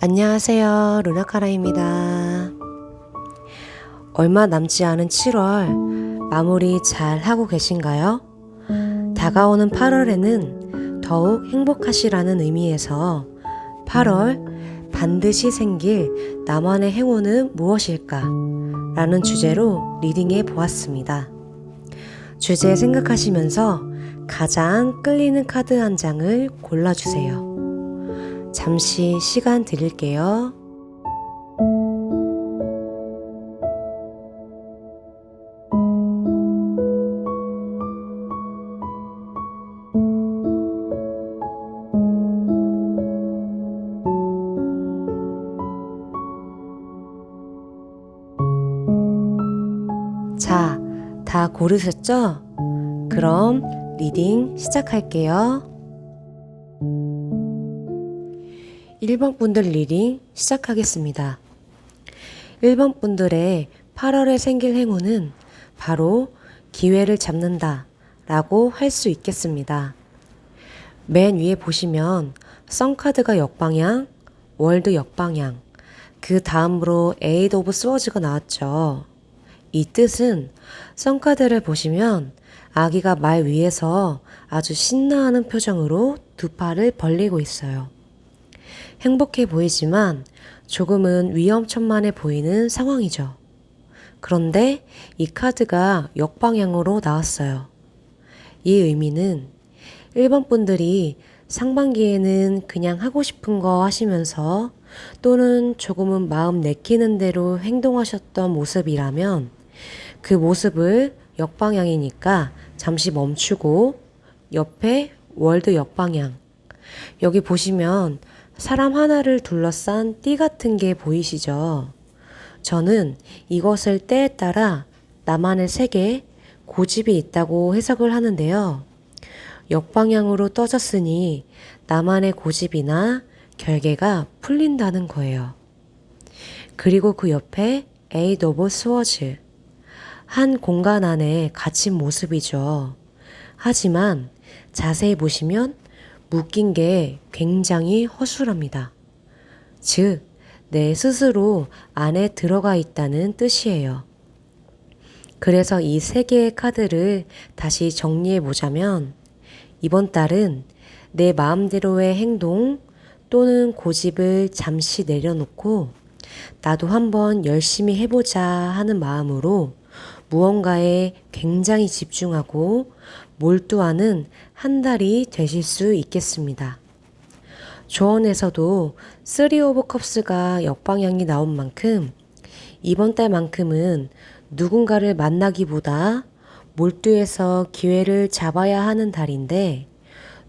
안녕하세요. 루나카라입니다. 얼마 남지 않은 7월 마무리 잘 하고 계신가요? 다가오는 8월에는 더욱 행복하시라는 의미에서 8월 반드시 생길 나만의 행운은 무엇일까? 라는 주제로 리딩해 보았습니다. 주제 생각하시면서 가장 끌리는 카드 한 장을 골라주세요. 잠시 시간 드릴게요. 자, 다 고르셨죠? 그럼 리딩 시작할게요. 1번 분들 리딩 시작하겠습니다. 1번 분들의 8월에 생길 행운은 바로 기회를 잡는다 라고 할 수 있겠습니다. 맨 위에 보시면 썬카드가 역방향, 월드 역방향, 그 다음으로 에이드 오브 스워즈가 나왔죠. 이 뜻은 썬카드를 보시면 아기가 말 위에서 아주 신나하는 표정으로 두 팔을 벌리고 있어요. 행복해 보이지만 조금은 위험천만해 보이는 상황이죠. 그런데 이 카드가 역방향으로 나왔어요. 이 의미는 1번 분들이 상반기에는 그냥 하고 싶은 거 하시면서 또는 조금은 마음 내키는 대로 행동하셨던 모습이라면 그 모습을 역방향이니까 잠시 멈추고 옆에 월드 역방향, 여기 보시면 사람 하나를 둘러싼 띠 같은 게 보이시죠? 저는 이것을 때에 따라 나만의 세계, 고집이 있다고 해석을 하는데요. 역방향으로 떠졌으니 나만의 고집이나 결계가 풀린다는 거예요. 그리고 그 옆에 에이드 오브 스워즈, 한 공간 안에 갇힌 모습이죠. 하지만 자세히 보시면 묶인 게 굉장히 허술합니다. 즉, 내 스스로 안에 들어가 있다는 뜻이에요. 그래서 이 세 개의 카드를 다시 정리해 보자면 이번 달은 내 마음대로의 행동 또는 고집을 잠시 내려놓고 나도 한번 열심히 해보자 하는 마음으로 무언가에 굉장히 집중하고 몰두하는 한 달이 되실 수 있겠습니다. 조언에서도 3 오브 컵스가 역방향이 나온 만큼 이번 달만큼은 누군가를 만나기보다 몰두해서 기회를 잡아야 하는 달인데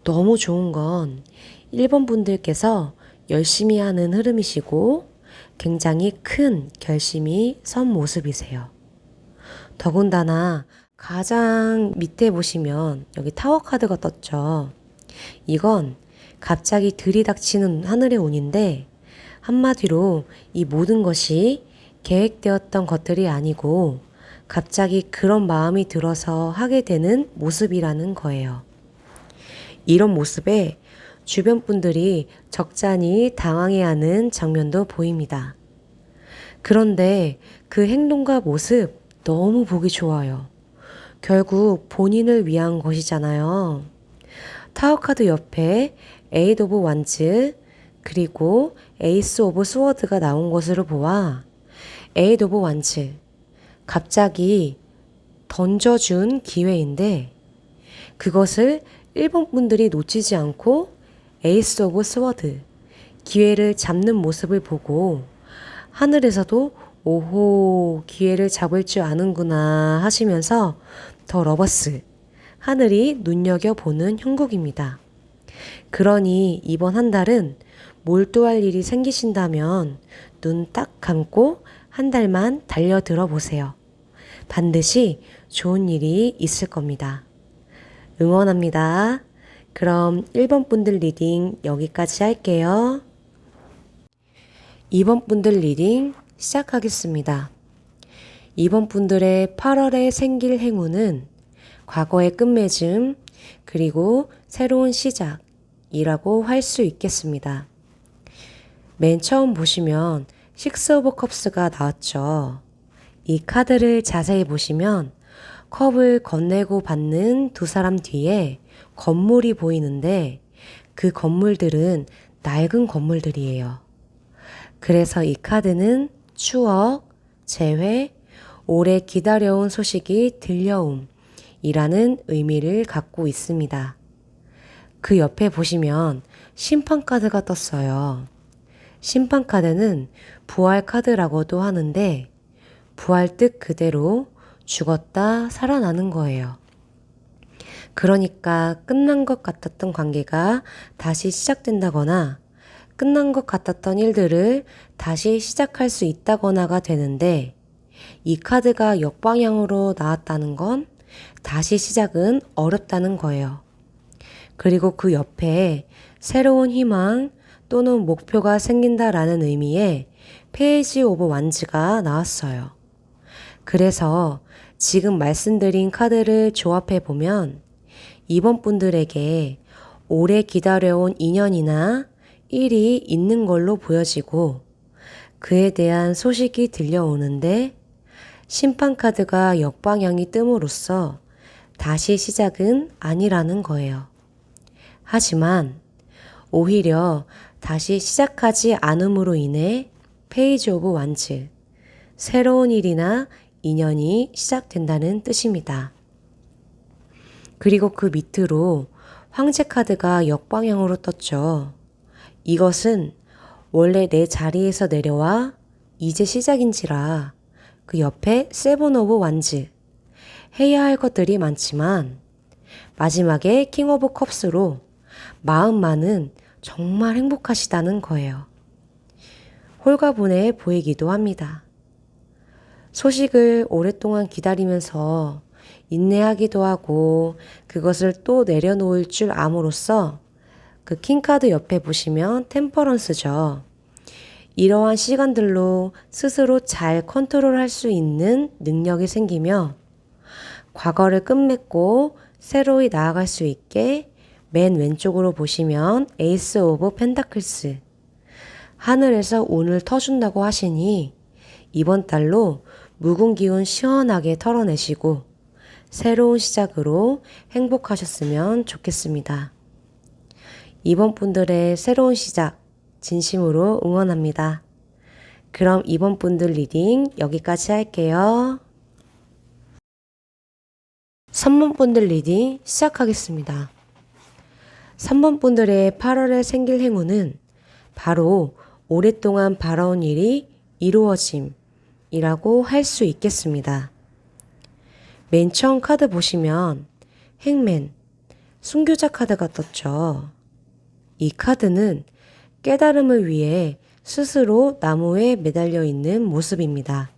너무 좋은 건 1번 분들께서 열심히 하는 흐름이시고 굉장히 큰 결심이 선 모습이세요. 더군다나 가장 밑에 보시면 여기 타워 카드가 떴죠. 이건 갑자기 들이닥치는 하늘의 운인데 한마디로 이 모든 것이 계획되었던 것들이 아니고 갑자기 그런 마음이 들어서 하게 되는 모습이라는 거예요. 이런 모습에 주변 분들이 적잖이 당황해하는 장면도 보입니다. 그런데 그 행동과 모습 너무 보기 좋아요. 결국 본인을 위한 것이잖아요. 타워 카드 옆에 에이드 오브 완즈 그리고 에이스 오브 스워드가 나온 것으로 보아 에이드 오브 완즈, 갑자기 던져준 기회인데 그것을 1번 분들이 놓치지 않고 에이스 오브 스워드, 기회를 잡는 모습을 보고 하늘에서도 오호, 기회를 잡을 줄 아는구나 하시면서 더 러버스, 하늘이 눈여겨보는 형국입니다. 그러니 이번 한 달은 몰두할 일이 생기신다면 눈 딱 감고 한 달만 달려들어 보세요. 반드시 좋은 일이 있을 겁니다. 응원합니다. 그럼 1번 분들 리딩 여기까지 할게요. 2번 분들 리딩 시작하겠습니다. 2번 분들의 8월에 생길 행운은 과거의 끝맺음 그리고 새로운 시작이라고 할 수 있겠습니다. 맨 처음 보시면 식스 오브 컵스가 나왔죠. 이 카드를 자세히 보시면 컵을 건네고 받는 두 사람 뒤에 건물이 보이는데 그 건물들은 낡은 건물들이에요. 그래서 이 카드는 추억, 재회, 오래 기다려온 소식이 들려옴이라는 의미를 갖고 있습니다. 그 옆에 보시면 심판 카드가 떴어요. 심판 카드는 부활 카드라고도 하는데 부활 뜻 그대로 죽었다 살아나는 거예요. 그러니까 끝난 것 같았던 관계가 다시 시작된다거나 끝난 것 같았던 일들을 다시 시작할 수 있다거나가 되는데 이 카드가 역방향으로 나왔다는 건 다시 시작은 어렵다는 거예요. 그리고 그 옆에 새로운 희망 또는 목표가 생긴다라는 의미의 페이지 오브 완즈가 나왔어요. 그래서 지금 말씀드린 카드를 조합해 보면 이번 분들에게 오래 기다려온 인연이나 일이 있는 걸로 보여지고 그에 대한 소식이 들려오는데 심판 카드가 역방향이 뜸으로써 다시 시작은 아니라는 거예요. 하지만 오히려 다시 시작하지 않음으로 인해 페이지 오브 완즈, 새로운 일이나 인연이 시작된다는 뜻입니다. 그리고 그 밑으로 황제 카드가 역방향으로 떴죠. 이것은 원래 내 자리에서 내려와 이제 시작인지라 그 옆에 세븐 오브 완즈, 해야 할 것들이 많지만 마지막에 킹 오브 컵스로 마음만은 정말 행복하시다는 거예요. 홀가분해 보이기도 합니다. 소식을 오랫동안 기다리면서 인내하기도 하고 그것을 또 내려놓을 줄 암으로써 그 킹카드 옆에 보시면 템퍼런스죠. 이러한 시간들로 스스로 잘 컨트롤할 수 있는 능력이 생기며 과거를 끝맺고 새로이 나아갈 수 있게 맨 왼쪽으로 보시면 에이스 오브 펜타클스, 하늘에서 운을 터준다고 하시니 이번 달로 묵은 기운 시원하게 털어내시고 새로운 시작으로 행복하셨으면 좋겠습니다. 이번 분들의 새로운 시작 진심으로 응원합니다. 그럼 이번 분들 리딩 여기까지 할게요. 3번 분들 리딩 시작하겠습니다. 3번 분들의 8월에 생길 행운은 바로 오랫동안 바라온 일이 이루어짐이라고 할 수 있겠습니다. 맨 처음 카드 보시면 행맨, 순교자 카드가 떴죠. 이 카드는 깨달음을 위해 스스로 나무에 매달려 있는 모습입니다.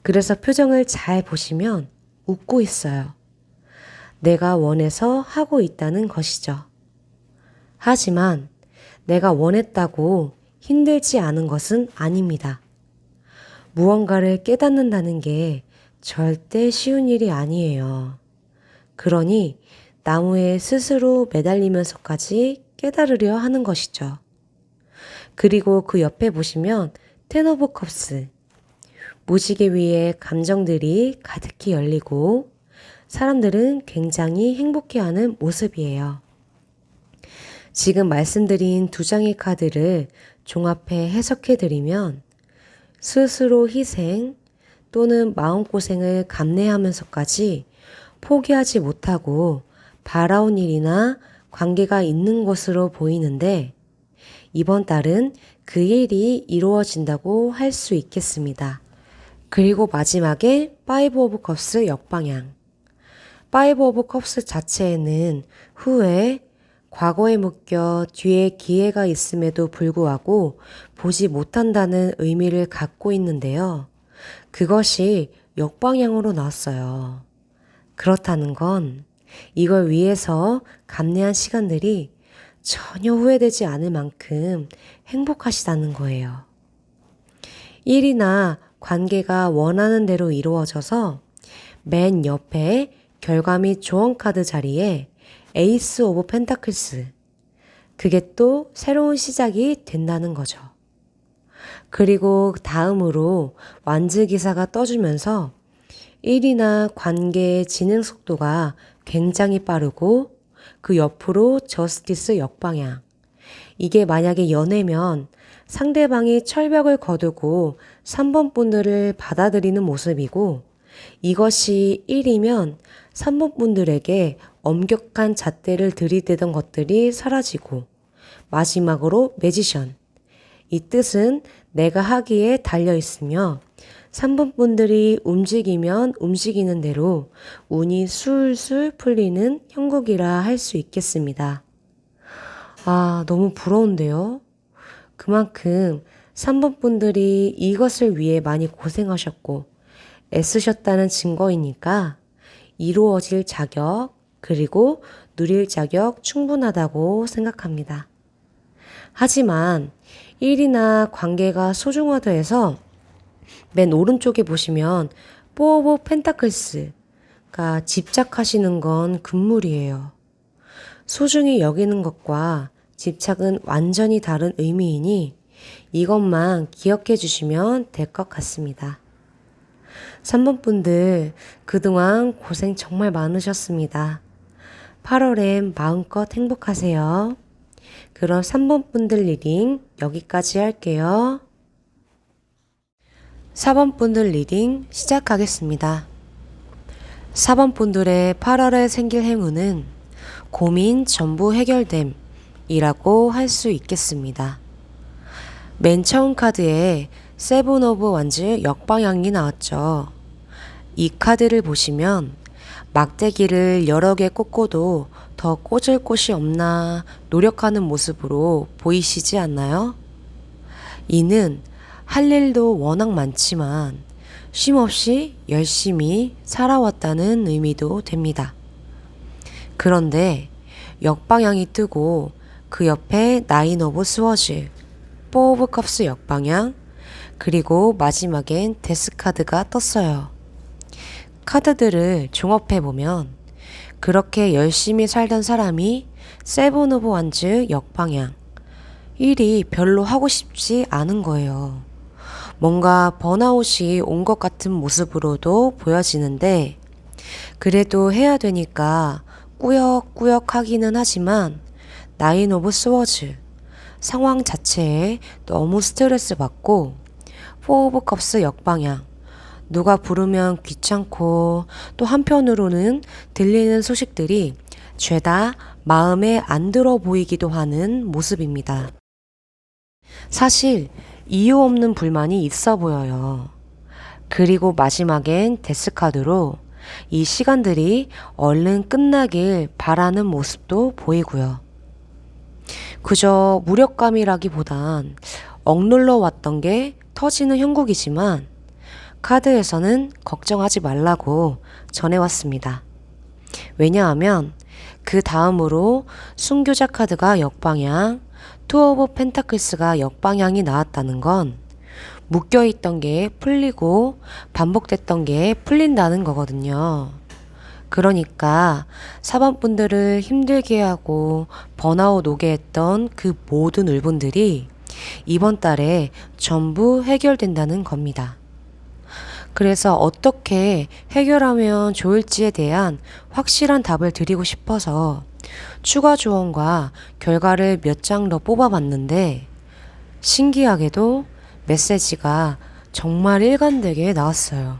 그래서 표정을 잘 보시면 웃고 있어요. 내가 원해서 하고 있다는 것이죠. 하지만 내가 원했다고 힘들지 않은 것은 아닙니다. 무언가를 깨닫는다는 게 절대 쉬운 일이 아니에요. 그러니 나무에 스스로 매달리면서까지 깨달으려 하는 것이죠. 그리고 그 옆에 보시면 텐 오브 컵스, 무지개 위에 감정들이 가득히 열리고 사람들은 굉장히 행복해하는 모습이에요. 지금 말씀드린 두 장의 카드를 종합해 해석해드리면 스스로 희생 또는 마음고생을 감내하면서까지 포기하지 못하고 바라온 일이나 관계가 있는 것으로 보이는데 이번 달은 그 일이 이루어진다고 할 수 있겠습니다. 그리고 마지막에 파이브 오브 컵스 역방향. 파이브 오브 컵스 자체에는 후회, 과거에 묶여 뒤에 기회가 있음에도 불구하고 보지 못한다는 의미를 갖고 있는데요. 그것이 역방향으로 나왔어요. 그렇다는 건 이걸 위해서 감내한 시간들이 전혀 후회되지 않을 만큼 행복하시다는 거예요. 일이나 관계가 원하는 대로 이루어져서 맨 옆에 결과 및 조언 카드 자리에 에이스 오브 펜타클스, 그게 또 새로운 시작이 된다는 거죠. 그리고 다음으로 완즈 기사가 떠주면서 1이나 관계의 진행 속도가 굉장히 빠르고 그 옆으로 저스티스 역방향. 이게 만약에 연애면 상대방이 철벽을 거두고 3번 분들을 받아들이는 모습이고 이것이 1이면 3번 분들에게 엄격한 잣대를 들이대던 것들이 사라지고 마지막으로 매지션. 이 뜻은 내가 하기에 달려있으며 3번 분들이 움직이면 움직이는 대로 운이 술술 풀리는 형국이라 할 수 있겠습니다. 아, 너무 부러운데요? 그만큼 3번 분들이 이것을 위해 많이 고생하셨고 애쓰셨다는 증거이니까 이루어질 자격 그리고 누릴 자격 충분하다고 생각합니다. 하지만 1이나 관계가 소중하다해서 맨 오른쪽에 보시면 포 오브 펜타클스가 집착하시는 건 금물이에요. 소중히 여기는 것과 집착은 완전히 다른 의미이니 이것만 기억해 주시면 될 것 같습니다. 3번 분들 그동안 고생 정말 많으셨습니다. 8월엔 마음껏 행복하세요. 그럼 3번 분들 리딩 여기까지 할게요. 4번 분들 리딩 시작하겠습니다. 4번 분들의 8월에 생길 행운은 고민 전부 해결됨 이라고 할 수 있겠습니다. 맨 처음 카드에 세븐 오브 완즈 역방향이 나왔죠. 이 카드를 보시면 막대기를 여러 개 꽂고도 더 꽂을 곳이 없나 노력하는 모습으로 보이시지 않나요? 이는 할 일도 워낙 많지만 쉼없이 열심히 살아왔다는 의미도 됩니다. 그런데 역방향이 뜨고 그 옆에 나인 오브 스워즈, 포 오브 컵스 역방향, 그리고 마지막엔 데스카드가 떴어요. 카드들을 종합해보면 그렇게 열심히 살던 사람이 세븐 오브 완즈 역방향, 1이 별로 하고 싶지 않은 거예요. 뭔가 번아웃이 온 것 같은 모습으로도 보여지는데 그래도 해야 되니까 꾸역꾸역 하기는 하지만 나인 오브 스워즈 상황 자체에 너무 스트레스 받고 포 오브 컵스 역방향 누가 부르면 귀찮고 또 한편으로는 들리는 소식들이 죄다 마음에 안 들어 보이기도 하는 모습입니다. 사실 이유 없는 불만이 있어 보여요. 그리고 마지막엔 데스카드로 이 시간들이 얼른 끝나길 바라는 모습도 보이고요. 그저 무력감이라기보단 억눌러 왔던 게 터지는 형국이지만 카드에서는 걱정하지 말라고 전해왔습니다. 왜냐하면 그 다음으로 순교자 카드가 역방향, 투 오브 펜타클스가 역방향이 나왔다는 건 묶여있던 게 풀리고 반복됐던 게 풀린다는 거거든요. 그러니까 4번 분들을 힘들게 하고 번아웃 오게 했던 그 모든 울분들이 이번 달에 전부 해결된다는 겁니다. 그래서 어떻게 해결하면 좋을지에 대한 확실한 답을 드리고 싶어서 추가 조언과 결과를 몇 장 더 뽑아봤는데 신기하게도 메시지가 정말 일관되게 나왔어요.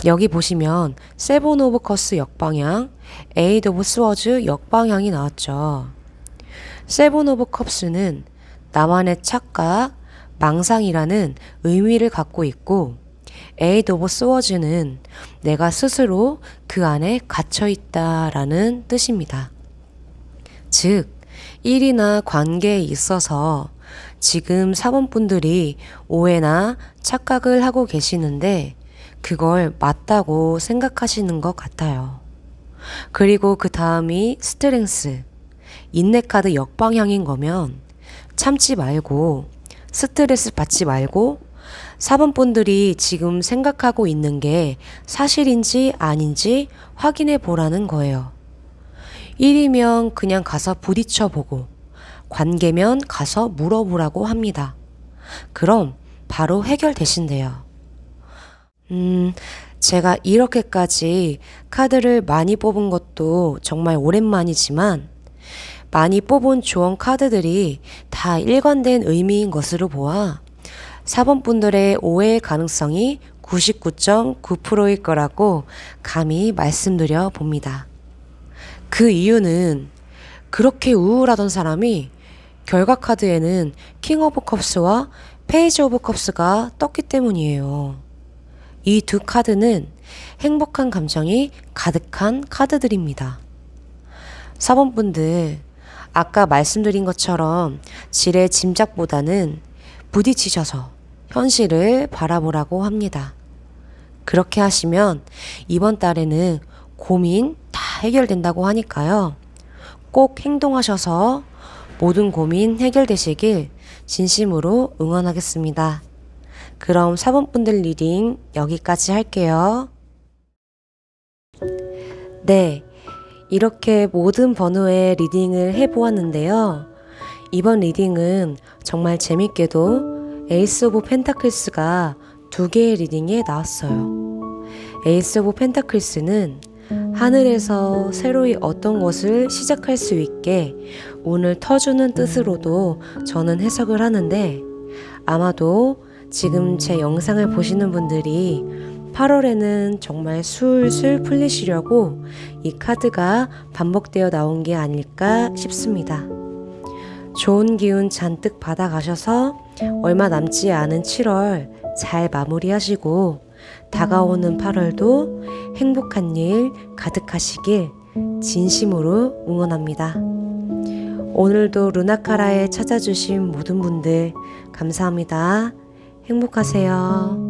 여기 보시면 세븐 오브 커스 역방향, 에잇 오브 스워즈 역방향이 나왔죠. 세븐 오브 컵스는 나만의 착각, 망상이라는 의미를 갖고 있고 에잇 오브 스워즈는 내가 스스로 그 안에 갇혀있다라는 뜻입니다. 즉, 일이나 관계에 있어서 지금 4번 분들이 오해나 착각을 하고 계시는데 그걸 맞다고 생각하시는 것 같아요. 그리고 그 다음이 스트렝스, 인내 카드 역방향인 거면 참지 말고 스트레스 받지 말고 4번 분들이 지금 생각하고 있는 게 사실인지 아닌지 확인해 보라는 거예요. 1이면 그냥 가서 부딪혀 보고, 관계면 가서 물어보라고 합니다. 그럼 바로 해결되신대요. 제가 이렇게까지 카드를 많이 뽑은 것도 정말 오랜만이지만 많이 뽑은 조언 카드들이 다 일관된 의미인 것으로 보아 4번 분들의 오해 가능성이 99.9%일 거라고 감히 말씀드려 봅니다. 그 이유는 그렇게 우울하던 사람이 결과 카드에는 킹 오브 컵스와 페이지 오브 컵스가 떴기 때문이에요. 이 두 카드는 행복한 감정이 가득한 카드들입니다. 4번 분들, 아까 말씀드린 것처럼 지레 짐작보다는 부딪히셔서 현실을 바라보라고 합니다. 그렇게 하시면 이번 달에는 고민 다 해결된다고 하니까요. 꼭 행동하셔서 모든 고민 해결되시길 진심으로 응원하겠습니다. 그럼 4번 분들 리딩 여기까지 할게요. 네, 이렇게 모든 번호의 리딩을 해보았는데요. 이번 리딩은 정말 재밌게도 에이스 오브 펜타클스가 2개의 리딩에 나왔어요. 에이스 오브 펜타클스는 하늘에서 새로이 어떤 것을 시작할 수 있게 운을 터주는 뜻으로도 저는 해석을 하는데, 아마도 지금 제 영상을 보시는 분들이 8월에는 정말 술술 풀리시려고 이 카드가 반복되어 나온 게 아닐까 싶습니다. 좋은 기운 잔뜩 받아가셔서 얼마 남지 않은 7월 잘 마무리하시고 다가오는 8월도 행복한 일 가득하시길 진심으로 응원합니다. 오늘도 루나카라에 찾아주신 모든 분들 감사합니다. 행복하세요.